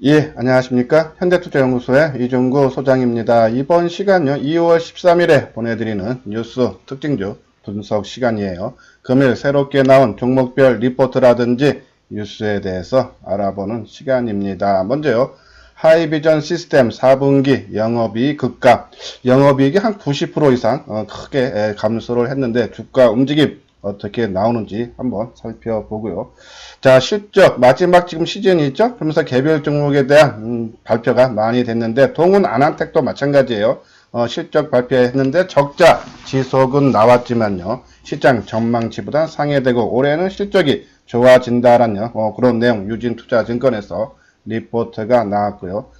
예, 안녕하십니까. 현대투자연구소의 이종구 소장입니다. 이번 시간요, 2월 13일에 보내드리는 뉴스 특징주 분석 시간이에요. 금일 새롭게 나온 종목별 리포트라든지 뉴스에 대해서 알아보는 시간입니다. 먼저요, 하이비전 시스템 4분기 영업이익 급감, 영업이익이 한 90% 이상 크게 감소를 했는데 주가 움직임 어떻게 나오는지 한번 살펴보고요. 자, 실적 마지막 지금 시즌이 있죠? 그러면서 개별 종목에 대한 발표가 많이 됐는데 동훈 안한택도 마찬가지예요. 실적 발표했는데 적자 지속은 나왔지만요. 시장 전망치보다 상회되고 올해는 실적이 좋아진다라는 그런 내용 유진투자증권에서 리포트가 나왔고요.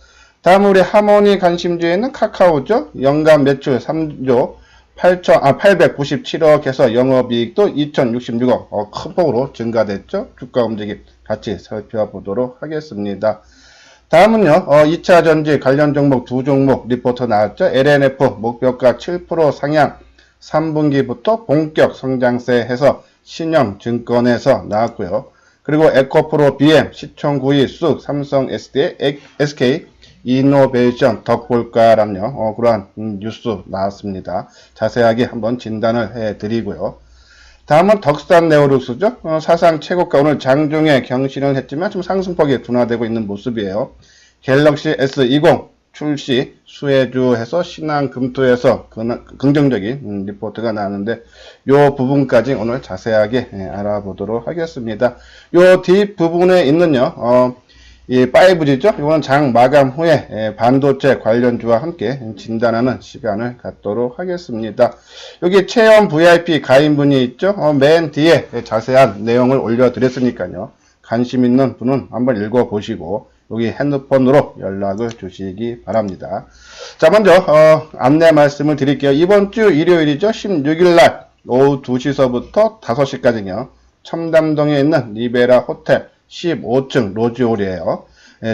다음 우리 하모니 관심주에는 카카오죠. 연간 매출 3조 897억에서 영업이익도 2066억 큰 폭으로 증가됐죠. 주가 움직임 같이 살펴보도록 하겠습니다. 다음은요. 2차 전지 관련 종목 두 종목 리포트 나왔죠. LNF 목표가 7% 상향 3분기부터 본격 성장세 해서 신영증권에서 나왔고요. 그리고 에코프로 BM 시총9위 쑥 삼성 SK 이노베이션 덕볼까라는 그러한 뉴스 나왔습니다. 자세하게 한번 진단을 해드리고요. 다음은 덕산 네오룩스죠. 사상 최고가 오늘 장중에 경신을 했지만 좀 상승폭이 둔화되고 있는 모습이에요. 갤럭시 S20 출시 수혜주에서 신한금투에서 긍정적인 리포트가 나왔는데 요 부분까지 오늘 자세하게 알아보도록 하겠습니다. 요 뒷부분에 있는요. 이 5G죠. 이거는 장 마감 후에 반도체 관련주와 함께 진단하는 시간을 갖도록 하겠습니다. 여기 체험 VIP 가입문이 있죠. 맨 뒤에 자세한 내용을 올려드렸으니까요. 관심 있는 분은 한번 읽어보시고 여기 핸드폰으로 연락을 주시기 바랍니다. 자, 먼저 안내 말씀을 드릴게요. 이번 주 일요일이죠. 16일날 오후 2시서부터 5시까지요. 첨담동에 있는 리베라 호텔 15층 로지홀이에요.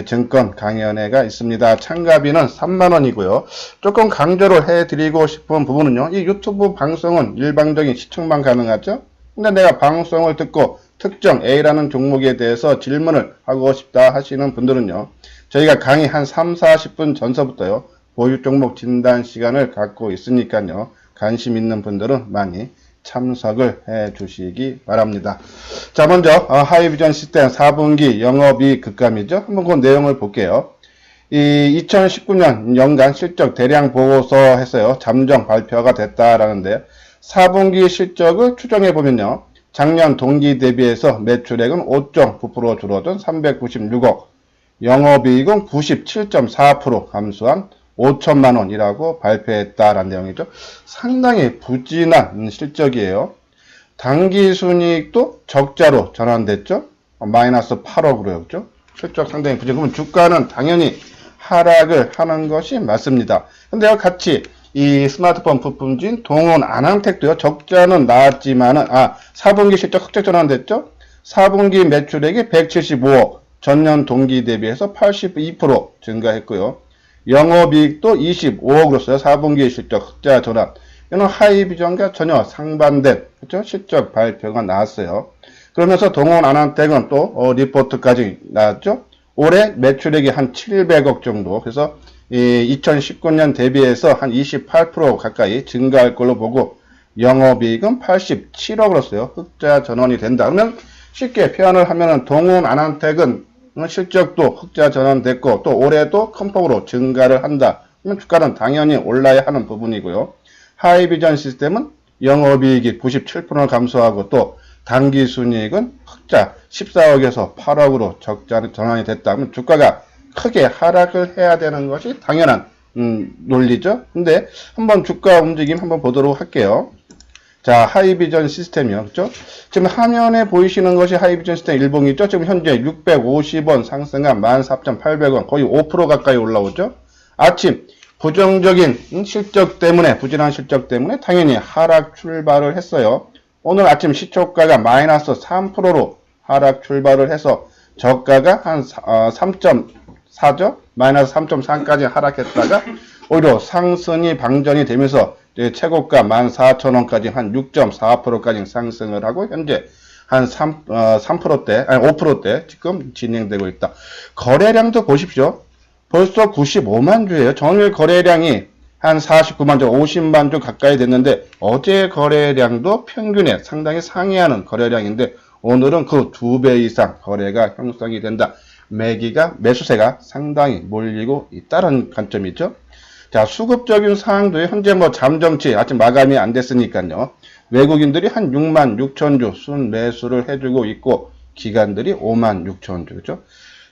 증권 강연회가 있습니다. 참가비는 3만원이고요. 조금 강조를 해드리고 싶은 부분은요. 이 유튜브 방송은 일방적인 시청만 가능하죠. 근데 내가 방송을 듣고 특정 A라는 종목에 대해서 질문을 하고 싶다 하시는 분들은요. 저희가 강의 한 3, 40분 전서부터요. 보유 종목 진단 시간을 갖고 있으니까요. 관심 있는 분들은 많이 참석을 해 주시기 바랍니다. 자, 먼저 하이비전 시스템 4분기 영업이익 급감이죠. 한번 그 내용을 볼게요. 이 2019년 연간 실적 대량 보고서 했어요. 잠정 발표가 됐다라는데 4분기 실적을 추정해 보면요. 작년 동기 대비해서 매출액은 5.9% 줄어든 396억, 영업이익은 97.4% 감소한 5천만 원이라고 발표했다라는 내용이죠. 상당히 부진한 실적이에요. 당기순이익도 적자로 전환됐죠. 마이너스 8억으로요. 그죠? 실적 상당히 부진. 그러면 주가는 당연히 하락을 하는 것이 맞습니다. 근데요, 같이 이 스마트폰 부품주인 동원 안항텍도요. 적자는 나왔지만은 4분기 실적 흑자 전환됐죠. 4분기 매출액이 175억, 전년 동기 대비해서 82% 증가했고요. 영업이익도 25억으로서요. 4분기 실적 흑자 전환. 이는 하이비전과 전혀 상반된 그렇죠? 실적 발표가 나왔어요. 그러면서 동원 안항텍은 또 리포트까지 나왔죠. 올해 매출액이 한 700억 정도. 그래서 2019년 대비해서 한 28% 가까이 증가할 걸로 보고 영업이익은 87억으로서요. 흑자 전환이 된다. 그러면 쉽게 표현을 하면은 동원 안항텍은 실적도 흑자 전환됐고 또 올해도 큰 폭으로 증가를 한다. 그러면 주가는 당연히 올라야 하는 부분이고요. 하이비전 시스템은 영업이익이 97% 감소하고 또 당기순이익은 흑자 14억에서 8억으로 적자 전환이 됐다. 그러면 주가가 크게 하락을 해야 되는 것이 당연한 논리죠. 근데 한번 주가 움직임 한번 보도록 할게요. 자, 하이비전 시스템이요. 그죠? 지금 화면에 보이시는 것이 하이비전 시스템 일봉이죠. 지금 현재 650원 상승한 14,800원, 거의 5% 가까이 올라오죠. 아침 부정적인 실적 때문에, 부진한 실적 때문에 당연히 하락 출발을 했어요. 오늘 아침 시초가가 마이너스 3%로 하락 출발을 해서 저가가 한 3.4죠? 마이너스 3.3까지 하락했다가 오히려 상승이 방전이 되면서 최고가 14,000원까지 한 6.4%까지 상승을 하고 현재 한 3%대, 아니 5%대 지금 진행되고 있다. 거래량도 보십시오. 벌써 95만 주예요. 전일 거래량이 한 49만 주, 50만 주 가까이 됐는데 어제 거래량도 평균에 상당히 상회하는 거래량인데 오늘은 그 2배 이상 거래가 형성이 된다. 매수세가 상당히 몰리고 있다는 관점이 있죠. 자, 수급적인 상황도 현재 뭐 잠정치 아직 마감이 안 됐으니까요. 외국인들이 한 6만 6천 주 순매수를 해주고 있고 기관들이 5만 6천 주, 그죠?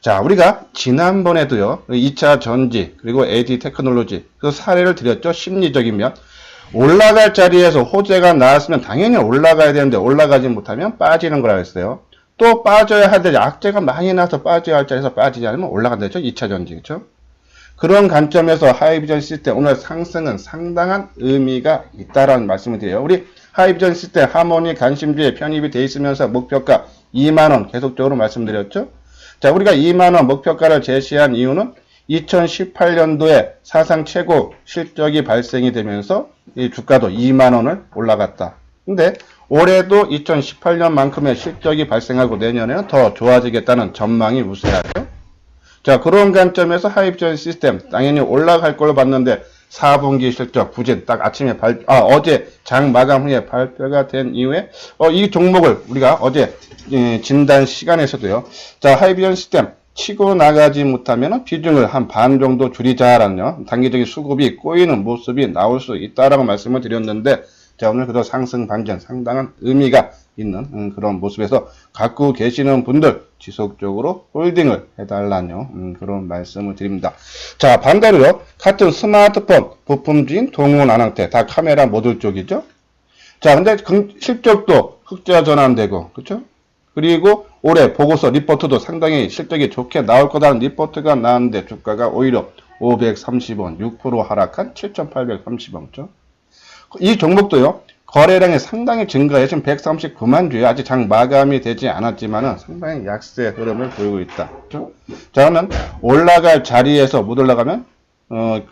자, 우리가 지난번에도요, 2차 전지, 그리고 AD 테크놀로지, 그 사례를 드렸죠. 심리적이면. 올라갈 자리에서 호재가 나왔으면 당연히 올라가야 되는데 올라가지 못하면 빠지는 거라고 했어요. 또 빠져야 할 때 악재가 많이 나서 빠져야 할 자리에서 빠지지 않으면 올라간다죠. 2차 전지, 그죠? 그런 관점에서 하이비전 시스템 오늘 상승은 상당한 의미가 있다라는 말씀을 드려요. 우리 하이비전 시스템 하모니 관심주에 편입이 돼 있으면서 목표가 2만원 계속적으로 말씀드렸죠. 자, 우리가 2만원 목표가를 제시한 이유는 2018년도에 사상 최고 실적이 발생이 되면서 이 주가도 2만원을 올라갔다. 근데 올해도 2018년만큼의 실적이 발생하고 내년에는 더 좋아지겠다는 전망이 우세하죠. 자, 그런 관점에서 하이비전 시스템 당연히 올라갈 걸로 봤는데 4분기 실적 부진 딱 아침에 어제 장 마감 후에 발표가 된 이후에 이 종목을 우리가 어제 진단 시간에서도요. 자, 하이비전 시스템 치고 나가지 못하면 비중을 한 반 정도 줄이자라는 단기적인 수급이 꼬이는 모습이 나올 수 있다라고 말씀을 드렸는데 자, 오늘 그래도 상승 반전 상당한 의미가 있는 그런 모습에서 갖고 계시는 분들 지속적으로 홀딩을 해달라는 그런 말씀을 드립니다. 자, 반대로요. 같은 스마트폰 부품주인 동원아낙테 다 카메라 모듈 쪽이죠. 자, 근데 실적도 흑자 전환되고 그렇죠? 그리고 올해 보고서 리포트도 상당히 실적이 좋게 나올 거다는 리포트가 나왔는데 주가가 오히려 530원 6% 하락한 7,830원 그렇죠? 이 종목도요, 거래량이 상당히 증가해 지금 139만 주에 아직 장 마감이 되지 않았지만은 상당히 약세 흐름을 보이고 있다. 그렇죠? 자, 그러면 올라갈 자리에서 못 올라가면,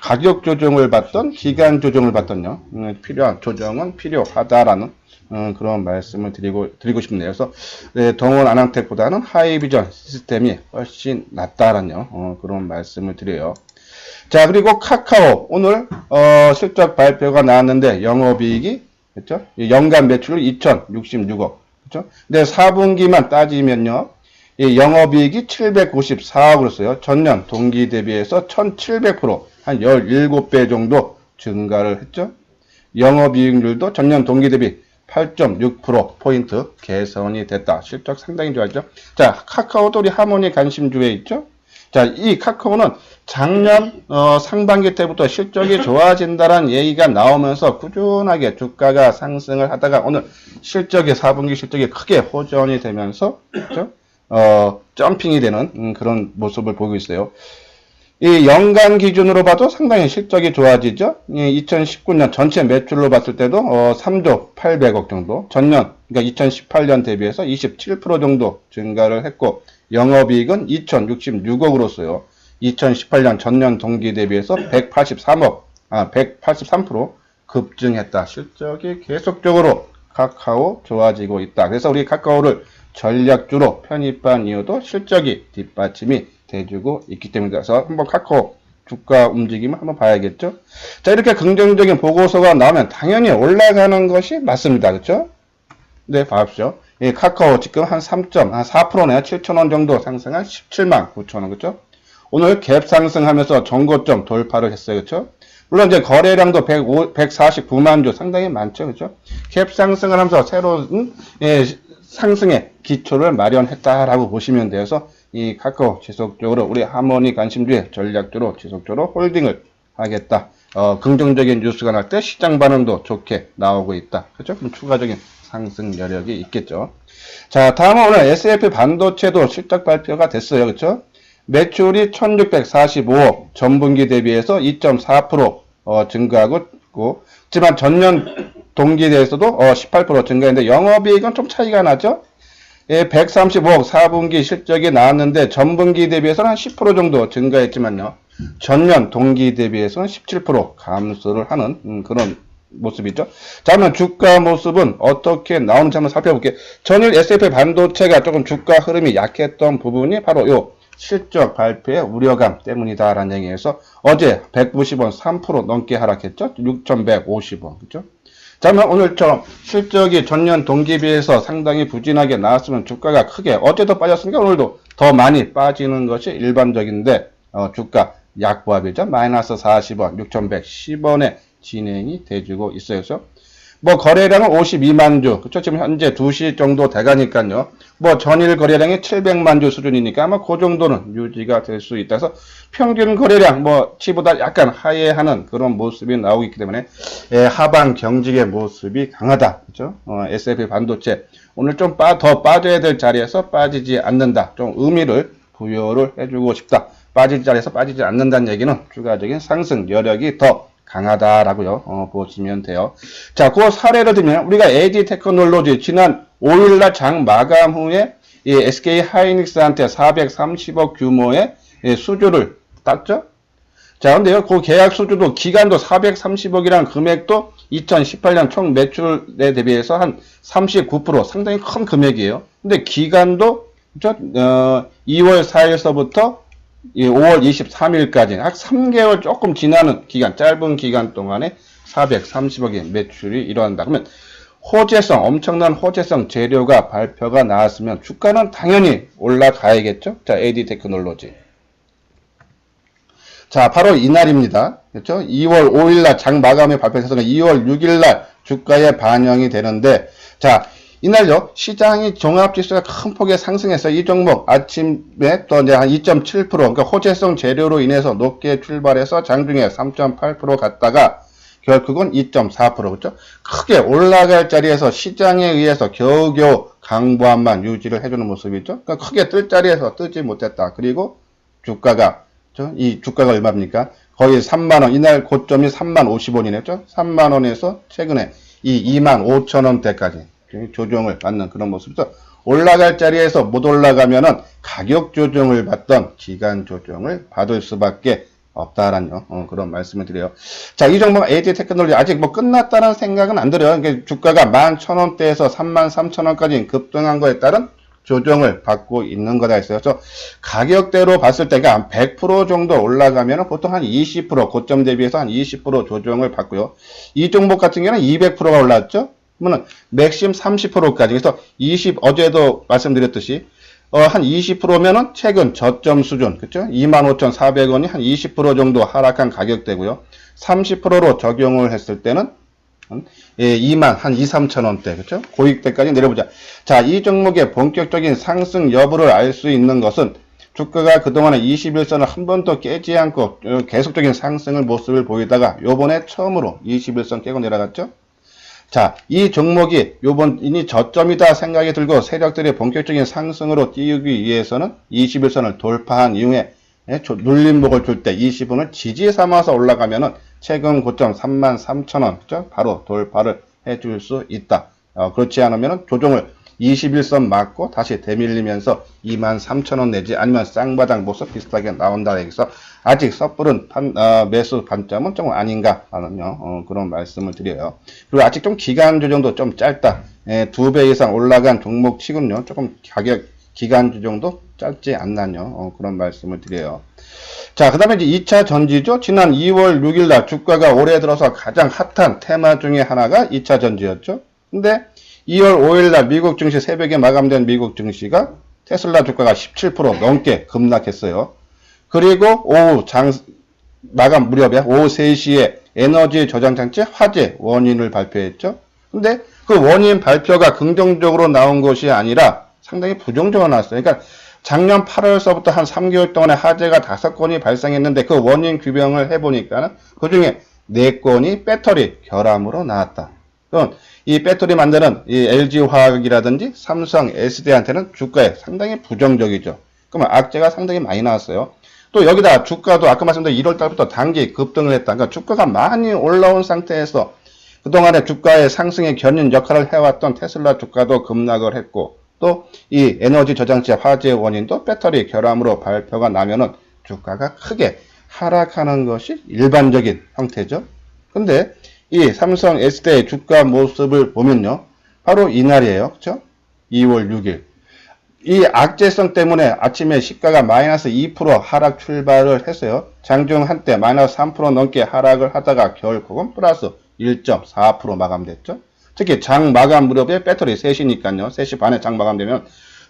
가격 조정을 받던, 기간 조정을 받던요, 필요한 조정은 필요하다라는, 그런 말씀을 드리고 싶네요. 그래서, 동원 아낭텍보다는 하이비전 시스템이 훨씬 낫다라는, 그런 말씀을 드려요. 자, 그리고 카카오 오늘 실적 발표가 나왔는데 영업이익이 그렇죠? 연간 매출을 2,066억 그렇죠? 근데 4분기만 따지면요, 이 영업이익이 794억으로서요 전년 동기 대비해서 1,700% 한 17배 정도 증가를 했죠. 영업이익률도 전년 동기 대비 8.6% 개선이 됐다. 실적 상당히 좋아졌죠. 자, 카카오도 우리 하모니 관심주에 있죠. 자, 이 카카오는 작년 상반기 때부터 실적이 좋아진다는 얘기가 나오면서 꾸준하게 주가가 상승을 하다가 오늘 4분기 실적이 크게 호전이 되면서 그렇죠? 점핑이 되는 그런 모습을 보이고 있어요. 이 연간 기준으로 봐도 상당히 실적이 좋아지죠. 2019년 전체 매출로 봤을 때도 3조 800억 정도, 전년 그러니까 2018년 대비해서 27% 정도 증가를 했고 영업이익은 2,066억으로서요. 2018년 전년 동기 대비해서 183% 급증했다. 실적이 계속적으로 카카오 좋아지고 있다. 그래서 우리 카카오를 전략주로 편입한 이유도 실적이 뒷받침이 돼주고 있기 때문이다. 그래서 한번 카카오 주가 움직임을 한번 봐야겠죠. 자, 이렇게 긍정적인 보고서가 나오면 당연히 올라가는 것이 맞습니다. 그렇죠? 네, 봐십시오. 이 카카오 지금 한 3.4%네요. 7,000원 정도 상승한 17만 9천원, 그죠? 오늘 갭 상승하면서 정고점 돌파를 했어요, 그죠? 물론 이제 거래량도 149만 주 상당히 많죠, 그죠? 갭 상승을 하면서 새로운 상승의 기초를 마련했다라고 보시면 돼서 이 카카오 지속적으로 우리 하모니 관심주의 전략주로 지속적으로 홀딩을 하겠다. 긍정적인 뉴스가 날 때 시장 반응도 좋게 나오고 있다. 그죠? 그럼 추가적인 상승 여력이 있겠죠. 자, 다음은 오늘 SFP 반도체도 실적 발표가 됐어요. 그렇죠? 매출이 1645억, 전분기 대비해서 2.4% 증가하고 있고, 하지만 전년 동기 대비해서도 18% 증가했는데 영업이익은 좀 차이가 나죠? 예, 135억 4분기 실적이 나왔는데 전분기 대비해서는 한 10% 정도 증가했지만요. 전년 동기 대비해서는 17% 감소를 하는 그런 모습이죠. 자, 그러면 주가 모습은 어떻게 나오는지 한번 살펴볼게요. 전일 S&P 반도체가 조금 주가 흐름이 약했던 부분이 바로 요 실적 발표의 우려감 때문이다라는 얘기에서 어제 190원 3% 넘게 하락했죠. 6,150원. 그죠? 자, 그러면 오늘처럼 실적이 전년 동기 비해서 상당히 부진하게 나왔으면 주가가 크게 어제도 빠졌으니까 오늘도 더 많이 빠지는 것이 일반적인데 주가 약보합이죠. 마이너스 40원, 6,110원에 진행이 돼주고 있어요. 그래서 뭐 거래량은 52만 주, 그쵸? 지금 현재 2시 정도 돼가니까요. 뭐 전일 거래량이 700만 주 수준이니까 아마 그 정도는 유지가 될 수 있다. 해서 평균 거래량 뭐 치보다 약간 하회하는 그런 모습이 나오고 있기 때문에 하방 경직의 모습이 강하다. 그죠? S&P 반도체 오늘 좀 더 빠져야 될 자리에서 빠지지 않는다. 좀 의미를 부여를 해주고 싶다. 빠질 자리에서 빠지지 않는다는 얘기는 추가적인 상승 여력이 더 강하다라고요. 보시면 돼요. 자, 그 사례를 들면 우리가 LG 테크놀로지 지난 5일날 장 마감 후에 이 SK 하이닉스한테 430억 규모의 수주를 땄죠. 자, 근데요, 그 계약 수주도 기간도 430억이란 금액도 2018년 총 매출에 대비해서 한 39% 상당히 큰 금액이에요. 근데 기간도 2월 4일서부터 5월 23일까지 약 3개월 조금 지나는 기간, 짧은 기간 동안에 430억의 매출이 일어난다. 그러면 호재성, 엄청난 호재성 재료가 발표가 나왔으면 주가는 당연히 올라가야겠죠. 자, AD 테크놀로지. 자, 바로 이날입니다. 그렇죠? 2월 5일날 장 마감에 발표해서 2월 6일날 주가에 반영이 되는데, 자, 이날요, 시장이 종합지수가 큰 폭에 상승해서 이 종목 아침에 또 이제 한 2.7%, 그러니까 호재성 재료로 인해서 높게 출발해서 장중에 3.8% 갔다가 결국은 2.4%, 그렇죠? 크게 올라갈 자리에서 시장에 의해서 겨우겨우 강보합만 유지를 해주는 모습이죠. 그러니까 크게 뜰 자리에서 뜨지 못했다. 그리고 주가가, 이 주가가 얼마입니까? 거의 3만원, 이날 고점이 3만 50원이네요. 3만원에서 최근에 이 2만 5천원대까지. 조정을 받는 그런 모습이죠. 올라갈 자리에서 못 올라가면은 가격 조정을 받던 기간 조정을 받을 수밖에 없다라는 그런 말씀을 드려요. 자, 이 종목 AD 테크놀로지 아직 뭐 끝났다는 생각은 안 들어요. 그러니까 주가가 11,000원대에서 33,000원까지 급등한 거에 따른 조정을 받고 있는 거다 했어요. 그래서 가격대로 봤을 때가 한 100% 정도 올라가면 보통 한 20% 고점 대비해서 한 20% 조정을 받고요. 이 종목 같은 경우는 200%가 올랐죠. 그러면 맥심 30%까지. 그래서 어제도 말씀드렸듯이 한 20%면은 최근 저점 수준, 그렇죠? 25,400원이 한 20% 정도 하락한 가격대고요. 30%로 적용을 했을 때는 2만 한 2, 3천원대, 그렇죠? 고익대까지 내려보자. 자, 이 종목의 본격적인 상승 여부를 알 수 있는 것은 주가가 그동안에 21선을 한 번도 깨지 않고 계속적인 상승을 모습을 보이다가 요번에 처음으로 21선 깨고 내려갔죠? 자, 이 종목이 이니 저점이다 생각이 들고 세력들이 본격적인 상승으로 띄우기 위해서는 21선을 돌파한 이후에 눌림목을 줄 때 20분을 지지 삼아서 올라가면은 최근 고점 33,000원, 그죠? 바로 돌파를 해줄 수 있다. 그렇지 않으면은 조정을 21선 맞고 다시 되밀리면서 23,000원 내지 아니면 쌍바닥 모습 비슷하게 나온다. 여기서 아직 섣부른 매수 관점은 좀 아닌가 하는 그런 말씀을 드려요. 그리고 아직 좀 기간 조정도 좀 짧다. 2배 이상 올라간 종목 치고는요. 조금 가격 기간 조정도 짧지 않나요. 그런 말씀을 드려요. 자, 그 다음에 이제 2차 전지죠. 지난 2월 6일 날 주가가 올해 들어서 가장 핫한 테마 중에 하나가 2차 전지였죠. 근데 2월 5일 날 미국 증시 새벽에 마감된 미국 증시가 테슬라 주가가 17% 넘게 급락했어요. 그리고 오후 마감 무렵에 오후 3시에 에너지 저장 장치 화재 원인을 발표했죠. 근데 그 원인 발표가 긍정적으로 나온 것이 아니라 상당히 부정적으로 나왔어요. 그러니까 작년 8월서부터 한 3개월 동안에 화재가 5건이 발생했는데 그 원인 규명을 해보니까 그 중에 4건이 배터리 결함으로 나왔다. 그럼 이 배터리 만드는 이 LG화학이라든지 삼성, SD한테는 주가에 상당히 부정적이죠. 그러면 악재가 상당히 많이 나왔어요. 또 여기다 주가도 아까 말씀드린 1월 달부터 단기 급등을 했다. 그러니까 주가가 많이 올라온 상태에서 그동안에 주가의 상승에 견인 역할을 해왔던 테슬라 주가도 급락을 했고 또 이 에너지 저장치 화재 원인도 배터리 결함으로 발표가 나면은 주가가 크게 하락하는 것이 일반적인 형태죠. 근데 이 삼성 S대의 주가 모습을 보면요. 바로 이날이에요. 그쵸? 2월 6일. 이 악재성 때문에 아침에 시가가 마이너스 2% 하락 출발을 했어요. 장중 한때 마이너스 3% 넘게 하락을 하다가 결국은 플러스 1.4% 마감됐죠. 특히 장 마감 무렵에 배터리 3시니까요. 3시 반에 장 마감되면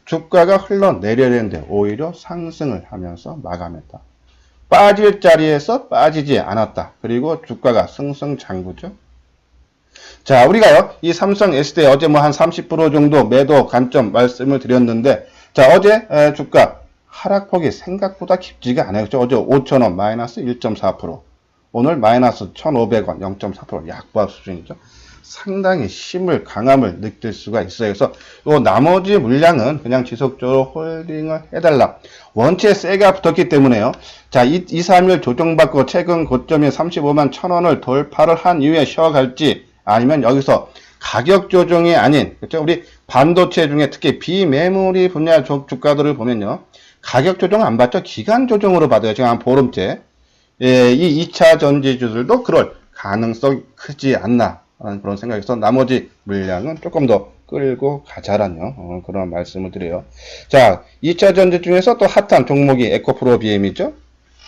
주가가 흘러내려야 되는데 오히려 상승을 하면서 마감했다. 빠질 자리에서 빠지지 않았다. 그리고 주가가 승승장구죠. 자, 우리가요, 이 삼성 S대 어제 뭐 한 30% 정도 매도 관점 말씀을 드렸는데, 자, 어제 주가 하락폭이 생각보다 깊지가 않아요. 그죠? 어제 5,000원 마이너스 1.4%, 오늘 마이너스 1,500원 0.4% 약보합 수준이죠. 상당히 힘을, 강함을 느낄 수가 있어요. 그래서 요 나머지 물량은 그냥 지속적으로 홀딩을 해달라. 원체 세가 붙었기 때문에요. 자, 2, 3일 조정받고 최근 고점인 35만 1,000원을 돌파를 한 이후에 쉬어갈지, 아니면 여기서 가격 조정이 아닌, 그렇죠? 우리 반도체 중에 특히 비메모리 분야 주가들을 보면요. 가격 조정 안 받죠? 기간 조정으로 받아요. 지금 한 보름째. 예, 이 2차 전지주들도 그럴 가능성이 크지 않나. 라는 그런 생각에서 나머지 물량은 조금 더 끌고 가자라는 그런 말씀을 드려요. 자, 2차 전지 중에서 또 핫한 종목이 에코프로 BM이죠.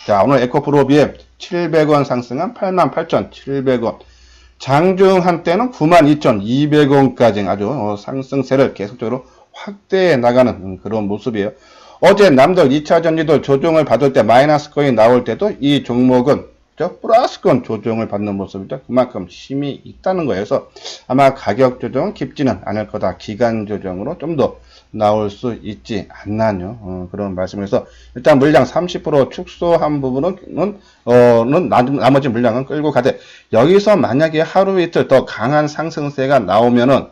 자, 오늘 에코프로 BM 700원 상승한 88,700원. 장중 한때는 92,200원까지 아주 상승세를 계속적으로 확대해 나가는 그런 모습이에요. 어제 남들 2차 전지도 조정을 받을 때 마이너스 거인 나올 때도 이 종목은 플러스권 조정을 받는 모습이죠. 그만큼 힘이 있다는 거예요. 그래서 아마 가격 조정은 깊지는 않을 거다. 기간 조정으로 좀 더 나올 수 있지 않나요? 그런 말씀에서 일단 물량 30% 축소한 부분은 나머지 물량은 끌고 가되, 여기서 만약에 하루 이틀 더 강한 상승세가 나오면은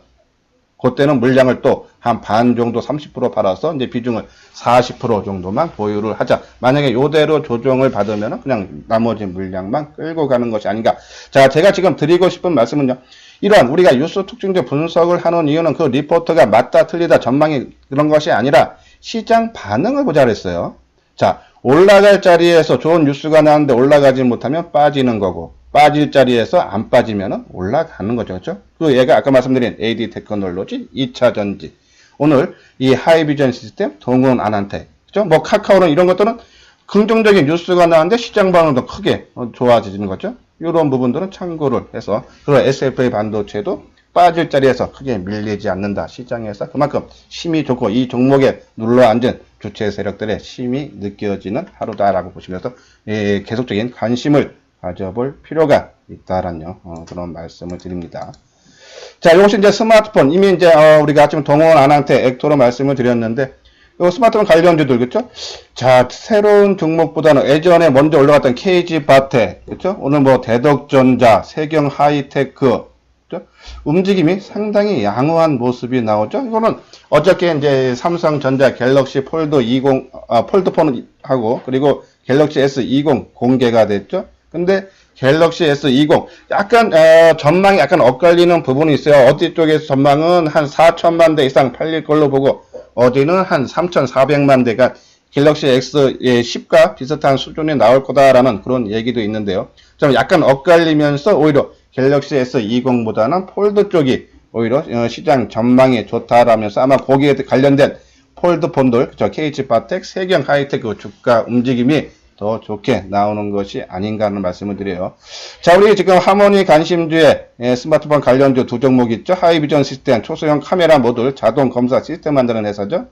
그때는 물량을 또 한 반 정도 30% 팔아서 이제 비중을 40% 정도만 보유를 하자. 만약에 요대로 조정을 받으면 그냥 나머지 물량만 끌고 가는 것이 아닌가. 자, 제가 지금 드리고 싶은 말씀은요. 이러한 우리가 뉴스 특징적 분석을 하는 이유는 그 리포트가 맞다 틀리다 전망이 그런 것이 아니라 시장 반응을 보자 그랬어요. 자, 올라갈 자리에서 좋은 뉴스가 나왔는데 올라가지 못하면 빠지는 거고, 빠질 자리에서 안 빠지면 올라가는 거죠. 그렇죠? 그 얘가 아까 말씀드린 AD 테크놀로지 2차 전지. 오늘 이 하이비전 시스템 동원 안한테. 그죠? 뭐 카카오는 이런 것들은 긍정적인 뉴스가 나왔는데 시장 반응도 크게 좋아지는 거죠. 이런 부분들은 참고를 해서, 그리고 SFA 반도체도 빠질 자리에서 크게 밀리지 않는다. 시장에서 그만큼 힘이 좋고 이 종목에 눌러앉은 주체 세력들의 힘이 느껴지는 하루다라고 보시면서 계속적인 관심을 가져볼 필요가 있다라는 그런 말씀을 드립니다. 자, 이것이 이제 스마트폰, 이미 이제 우리가 아침 동원 안한테 액토로 말씀을 드렸는데, 이 스마트폰 관련주들, 그렇죠? 자, 새로운 종목보다는 예전에 먼저 올라갔던 KG바텍, 그렇죠? 오늘 뭐 대덕전자, 세경하이테크, 그렇죠? 움직임이 상당히 양호한 모습이 나오죠. 이거는 어저께 이제 삼성전자 갤럭시 폴드 20, 폴드폰하고 그리고 갤럭시 S20 공개가 됐죠. 근데 갤럭시 S20 약간 전망이 약간 엇갈리는 부분이 있어요. 어디 쪽에서 전망은 한 4천만 대 이상 팔릴 걸로 보고, 어디는 한 3,400만 대가 갤럭시 S10과 비슷한 수준에 나올 거다라는 그런 얘기도 있는데요. 좀 약간 엇갈리면서 오히려 갤럭시 S20보다는 폴드 쪽이 오히려 시장 전망이 좋다라면서 아마 거기에 관련된 폴드폰들, KG바텍, 세경하이테크 주가 움직임이 더 좋게 나오는 것이 아닌가 하는 말씀을 드려요. 자, 우리 지금 하모니 관심주의 스마트폰 관련주 두 종목 있죠. 하이비전 시스템, 초소형 카메라 모듈, 자동 검사 시스템 만드는 회사죠.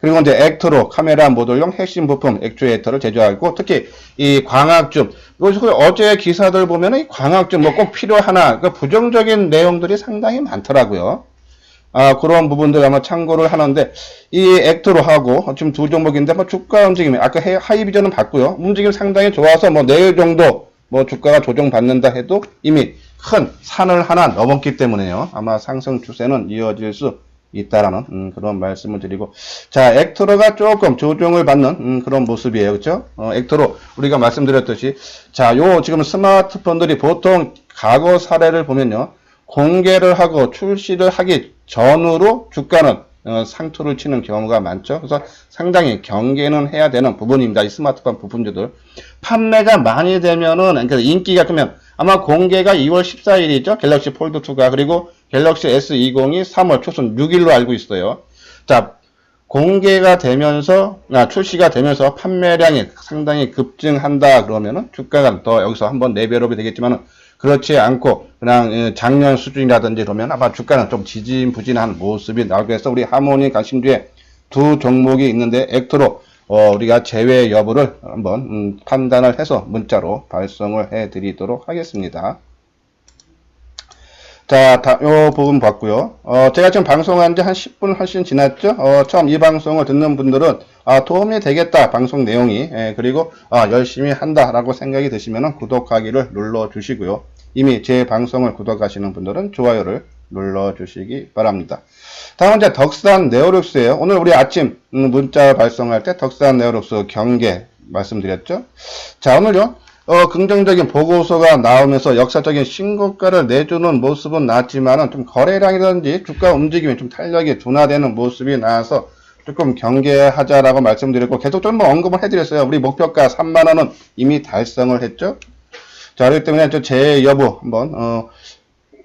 그리고 이제 액트로 카메라 모듈용 핵심 부품 액추에이터를 제조하고, 특히 이 광학줌, 어제 기사들 보면은 이 광학줌 뭐 꼭 필요하나, 그 부정적인 내용들이 상당히 많더라고요. 그런 부분들 아마 참고를 하는데, 이 액트로하고 지금 두 종목인데 뭐 주가 움직임이 아까 하이비전은 봤고요. 움직임 상당히 좋아서 뭐 내일 정도 뭐 주가가 조정받는다 해도 이미 큰 산을 하나 넘었기 때문에요. 아마 상승 추세는 이어질 수 있다라는 그런 말씀을 드리고, 자, 액트로가 조금 조정을 받는 그런 모습이에요. 그렇죠? 액트로 우리가 말씀드렸듯이, 자, 요 지금 스마트폰들이 보통 과거 사례를 보면요. 공개를 하고 출시를 하기 전으로 주가는 상투를 치는 경우가 많죠. 그래서 상당히 경계는 해야 되는 부분입니다. 이 스마트폰 부품주들. 판매가 많이 되면은, 그러니까 인기가 크면 아마 공개가 2월 14일이죠. 갤럭시 폴드 2가. 그리고 갤럭시 S20이 3월 초순 6일로 알고 있어요. 자, 공개가 되면서, 출시가 되면서 판매량이 상당히 급증한다 그러면은 주가가 더 여기서 한번 레벨업이 되겠지만은 그렇지 않고 그냥 작년 수준이라든지 그러면 아마 주가는 좀 지진부진한 모습이 나오겠어. 우리 하모니 관심주에 두 종목이 있는데 액토로 우리가 제외 여부를 한번 판단을 해서 문자로 발송을 해 드리도록 하겠습니다. 자, 요 부분 봤고요. 제가 지금 방송한 지 한 10분 훨씬 지났죠? 처음 이 방송을 듣는 분들은, 도움이 되겠다, 방송 내용이. 그리고, 열심히 한다라고 생각이 드시면 구독하기를 눌러주시고요. 이미 제 방송을 구독하시는 분들은 좋아요를 눌러주시기 바랍니다. 다음은 이제 덕산 네오룩스예요. 오늘 우리 아침 문자 발송할 때 덕산 네오룩스 경계 말씀드렸죠? 자, 오늘요. 긍정적인 보고서가 나오면서 역사적인 신고가를 내주는 모습은 나왔지만은 좀 거래량이라든지 주가 움직임이 좀 탄력이 둔화되는 모습이 나와서 조금 경계하자라고 말씀드렸고 계속 좀 언급을 해드렸어요. 우리 목표가 3만원은 이미 달성을 했죠. 자, 그렇기 때문에 제 여부 한번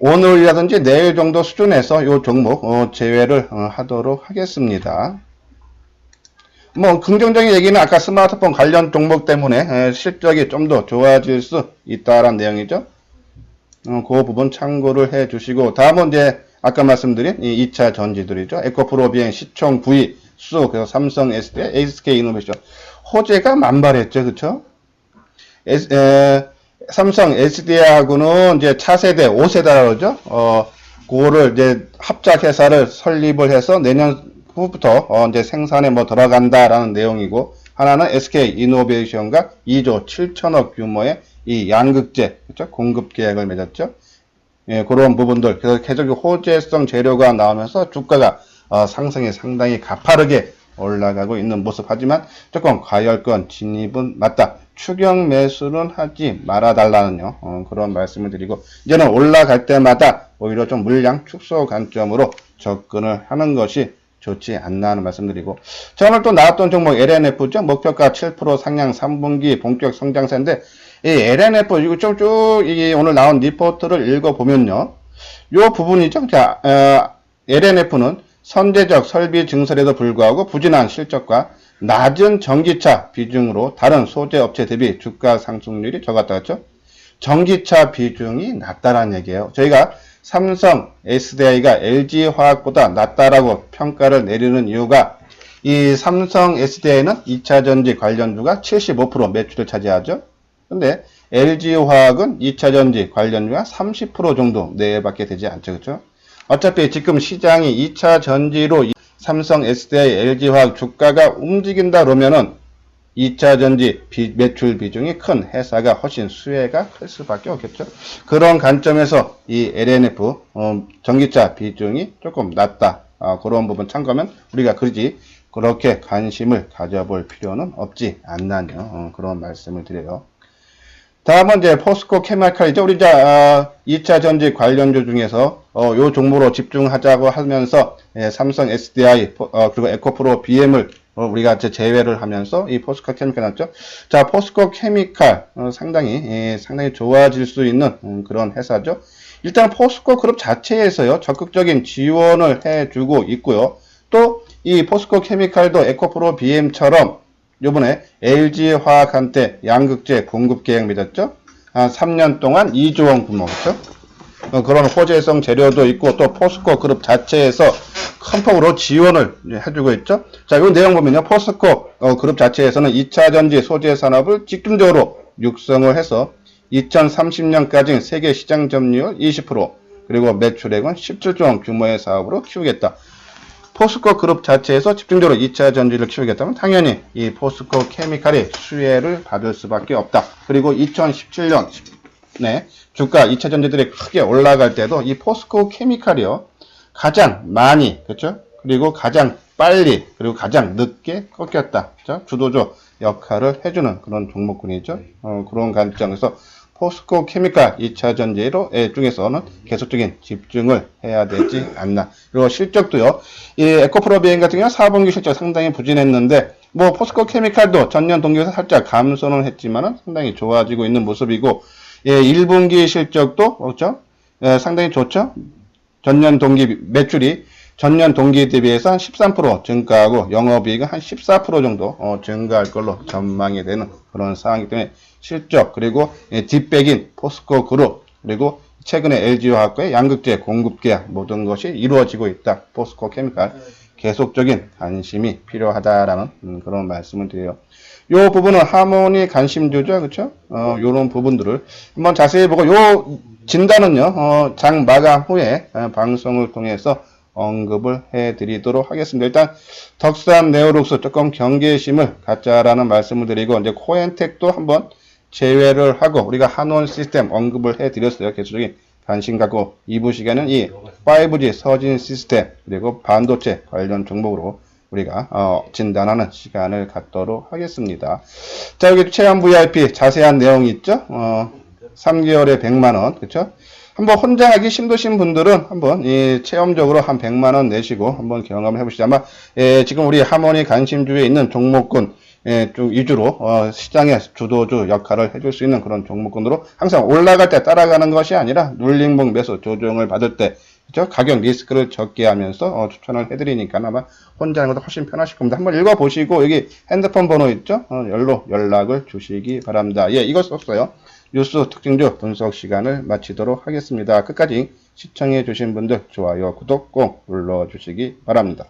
오늘이라든지 내일 정도 수준에서 이 종목 제외를 하도록 하겠습니다. 뭐 긍정적인 얘기는 아까 스마트폰 관련 종목 때문에 실적이 좀 더 좋아질 수 있다라는 내용이죠. 그 부분 참고를 해 주시고 다음은 이제 아까 말씀드린 이 2차 전지들이죠. 에코프로 비행 시총 부위 수 그래서 삼성 SDI, SK 이노베이션 호재가 만발했죠, 그렇죠? 삼성 SDI하고는 이제 차세대 5세대라고 그러죠. 그거를 이제 합작 회사를 설립을 해서 내년 후부터 이제 생산에 뭐 들어간다라는 내용이고 하나는 SK 이노베이션과 2조 7천억 규모의 이 양극재 그렇죠? 공급 계약을 맺었죠. 예, 그런 부분들 그래서 계속 호재성 재료가 나오면서 주가가 상승이 상당히 가파르게 올라가고 있는 모습 하지만 조금 과열권 진입은 맞다. 추경 매수는 하지 말아달라는요. 그런 말씀을 드리고 이제는 올라갈 때마다 오히려 좀 물량 축소 관점으로 접근을 하는 것이 좋지 않나 하는 말씀드리고 자 오늘 또 나왔던 종목 LNF죠. 목표가 7% 상향 3분기 본격 성장세인데 이 LNF 이거 쭉 이게 오늘 나온 리포트를 읽어보면요. 요 부분이죠. 자 LNF는 선제적 설비 증설에도 불구하고 부진한 실적과 낮은 전기차 비중으로 다른 소재 업체 대비 주가 상승률이 적었다 했죠. 전기차 비중이 낮다라는 얘기예요. 저희가 삼성 SDI가 LG화학보다 낮다라고 평가를 내리는 이유가 이 삼성 SDI는 2차전지 관련주가 75% 매출을 차지하죠. 근데 LG화학은 2차전지 관련주가 30% 정도 내외밖에 되지 않죠. 그렇죠? 어차피 지금 시장이 2차전지로 삼성 SDI, LG화학 주가가 움직인다 그러면은 2차 전지 매출 비중이 큰 회사가 훨씬 수혜가 클 수밖에 없겠죠. 그런 관점에서 이 LNF 전기차 비중이 조금 낮다. 그런 부분 참고하면 우리가 그렇게 관심을 가져볼 필요는 없지 않나요. 그런 말씀을 드려요. 다음은 이제 포스코 케미칼이죠. 우리 이제 2차 전지 관련주 중에서 요 종목으로 집중하자고 하면서 삼성 SDI 그리고 에코프로 BM을 우리가 제외를 하면서 이 포스코 케미칼 났죠. 자, 포스코 케미칼 상당히 좋아질 수 있는 그런 회사죠. 일단 포스코 그룹 자체에서요 적극적인 지원을 해주고 있고요. 또 이 포스코 케미칼도 에코프로 BM처럼 요번에 LG화학한테 양극재 공급 계약 맺었죠. 3년 동안 2조 원 규모죠. 그런 호재성 재료도 있고 또 포스코 그룹 자체에서 큰 폭으로 지원을 해주고 있죠. 자, 이 내용 보면요. 포스코 그룹 자체에서는 2차 전지 소재 산업을 집중적으로 육성을 해서 2030년까지 세계 시장 점유율 20% 그리고 매출액은 17조 원 규모의 사업으로 키우겠다. 포스코 그룹 자체에서 집중적으로 2차 전지를 키우겠다면 당연히 이 포스코 케미칼이 수혜를 받을 수밖에 없다. 그리고 2017년 주가 2차 전지들이 크게 올라갈 때도 이 포스코 케미칼이요. 가장 많이, 그렇죠? 그리고 가장 빨리, 그리고 가장 늦게 꺾였다. 그렇죠? 주도적 역할을 해주는 그런 종목군이죠. 그런 관점에서 포스코 케미칼 2차 전지로 중에서는 계속적인 집중을 해야 되지 않나. 그리고 실적도요. 이 에코프로 비행 같은 경우는 4분기 실적 상당히 부진했는데 포스코 케미칼도 전년 동기에서 살짝 감소는 했지만은 상당히 좋아지고 있는 모습이고 예, 1분기 실적도 그렇죠? 예, 상당히 좋죠. 전년 동기 매출이 전년 동기 대비해서 한 13% 증가하고 영업이익은 한 14% 정도 증가할 걸로 전망이 되는 그런 상황이기 때문에 실적 그리고 뒷백인 포스코 그룹 그리고 최근에 LG화학과의 양극재 공급 계약 모든 것이 이루어지고 있다. 포스코 케미칼 계속적인 관심이 필요하다라는 그런 말씀을 드려요. 요 부분은 하모니 관심주죠, 그렇죠? 요런 부분들을 한번 자세히 보고 요 진단은요, 장 마감 후에 방송을 통해서 언급을 해드리도록 하겠습니다. 일단 덕산 네오룩스 조금 경계심을 갖자라는 말씀을 드리고 이제 코엔텍도 한번 제외를 하고 우리가 한원 시스템 언급을 해드렸어요. 계속적인 관심 갖고 2부 시간은 이 5G 서진 시스템 그리고 반도체 관련 종목으로 우리가 진단하는 시간을 갖도록 하겠습니다. 자, 여기 체험 VIP 자세한 내용이 있죠. 3개월에 100만원 그렇죠? 한번 혼자 하기 힘드신 분들은 한번 체험적으로 한 100만원 내시고 한번 경험을 해보시죠. 아마 지금 우리 하모니 관심주에 있는 종목군 쭉 위주로 시장의 주도주 역할을 해줄 수 있는 그런 종목군으로 항상 올라갈 때 따라가는 것이 아니라 눌림목 매수 조정을 받을 때 그렇죠? 가격 리스크를 적게 하면서 추천을 해드리니까 아마 혼자 하는 것도 훨씬 편하실 겁니다. 한번 읽어보시고 여기 핸드폰 번호 있죠? 열로 연락을 주시기 바랍니다. 예, 이거 썼어요. 뉴스 특징주 분석 시간을 마치도록 하겠습니다. 끝까지 시청해 주신 분들 좋아요, 구독 꼭 눌러주시기 바랍니다.